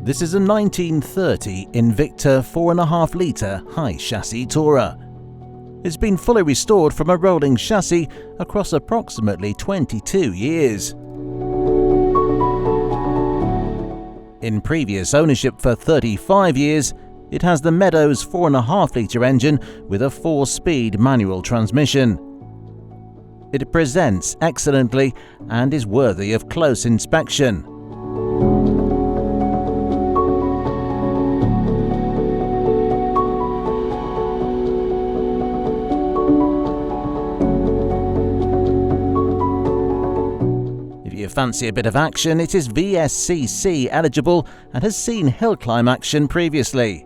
This is a 1930 Invicta 4.5-litre high chassis tourer. It's been fully restored from a rolling chassis across approximately 22 years. In previous ownership for 35 years, it has the Meadows 4.5-litre engine with a 4-speed manual transmission. It presents excellently and is worthy of close inspection. If you fancy a bit of action, it is VSCC eligible and has seen Hillclimb action previously.